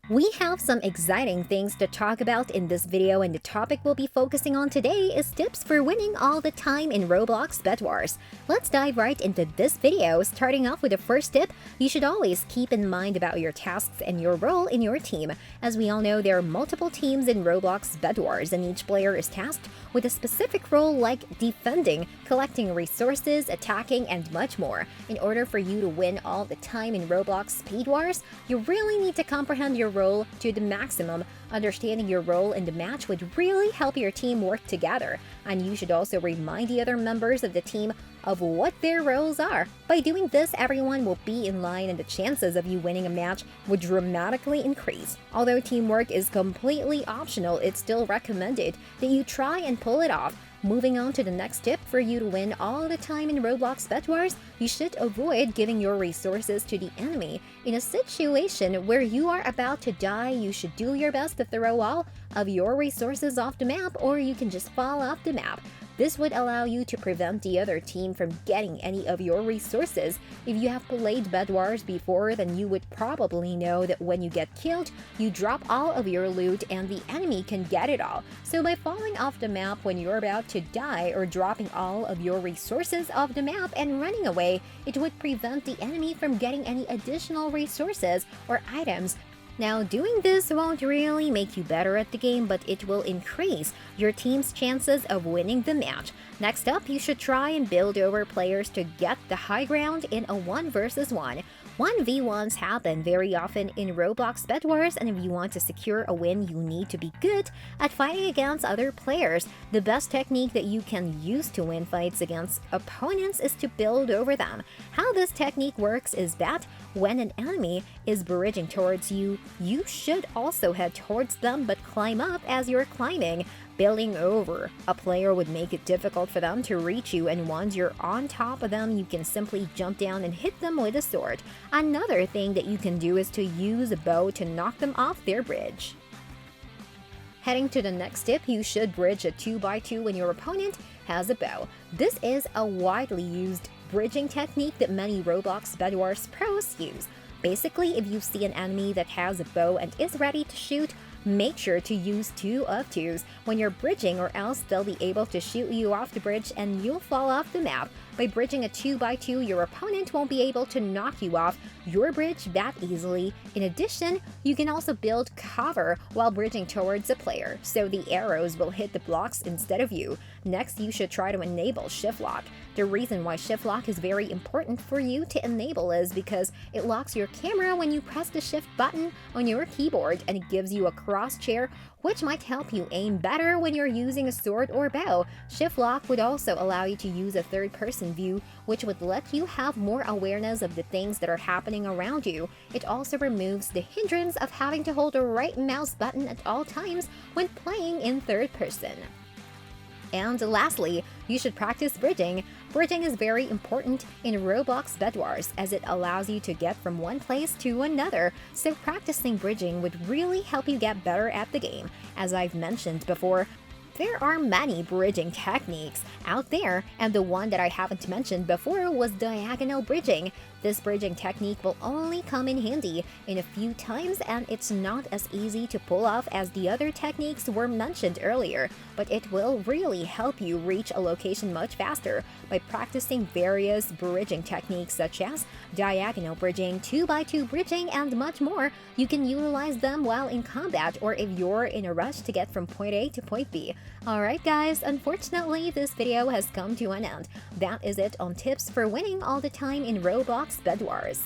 We have some exciting things to talk about in this video, and the topic we'll be focusing on today is tips for winning all the time in Roblox Bedwars. Let's dive right into this video. Starting off with the first tip, you should always keep in mind about your tasks and your role in your team. As we all know, there are multiple teams in Roblox Bedwars, and each player is tasked with a specific role like defending, collecting resources, attacking, and much more. In order for you to win all the time in Roblox Bedwars, you really need to comprehend your role to the maximum. Understanding your role in the match would really help your team work together, and you should also remind the other members of the team of what their roles are. By doing this, everyone will be in line and the chances of you winning a match would dramatically increase. Although teamwork is completely optional, it's still recommended that you try and pull it off. Moving on to the next tip, for you to win all the time in Roblox Bedwars, you should avoid giving your resources to the enemy. In a situation where you are about to die, you should do your best to throw all of your resources off the map, or you can just fall off the map. This would allow you to prevent the other team from getting any of your resources. If you have played Bedwars before, then you would probably know that when you get killed, you drop all of your loot and the enemy can get it all. So by falling off the map when you're about to die or dropping all of your resources off the map and running away, it would prevent the enemy from getting any additional resources or items. Now, doing this won't really make you better at the game, but it will increase your team's chances of winning the match. Next up, you should try and build over players to get the high ground in a 1 versus 1. 1v1s happen very often in Roblox Bedwars, and if you want to secure a win, you need to be good at fighting against other players. The best technique that you can use to win fights against opponents is to build over them. How this technique works is that when an enemy is bridging towards you, you should also head towards them but climb up as you're climbing. Building over a player would make it difficult for them to reach you, and once you're on top of them, you can simply jump down and hit them with a sword. Another thing that you can do is to use a bow to knock them off their bridge. Heading to the next tip, you should bridge a 2x2 when your opponent has a bow. This is a widely used bridging technique that many Roblox Bedwars pros use. Basically, if you see an enemy that has a bow and is ready to shoot, make sure to use 2 of 2s when you're bridging, or else they'll be able to shoot you off the bridge and you'll fall off the map. By bridging a 2x2, your opponent won't be able to knock you off your bridge that easily. In addition, you can also build cover while bridging towards a player, so the arrows will hit the blocks instead of you. Next, you should try to enable shift lock. The reason why shift lock is very important for you to enable is because it locks your camera when you press the shift button on your keyboard, and it gives you a crosshair, which might help you aim better when you're using a sword or bow. Shift lock would also allow you to use a third-person view, which would let you have more awareness of the things that are happening around you. It also removes the hindrance of having to hold the right mouse button at all times when playing in third person. And lastly, you should practice bridging. Bridging is very important in Roblox Bedwars as it allows you to get from one place to another, so practicing bridging would really help you get better at the game. As I've mentioned before, there are many bridging techniques out there, and the one that I haven't mentioned before was diagonal bridging. This bridging technique will only come in handy in a few times, and it's not as easy to pull off as the other techniques were mentioned earlier, but it will really help you reach a location much faster. By practicing various bridging techniques such as diagonal bridging, 2x2 bridging, and much more, you can utilize them while in combat or if you're in a rush to get from point A to point B. Alright guys, unfortunately this video has come to an end. That is it on tips for winning all the time in Roblox Bedwars.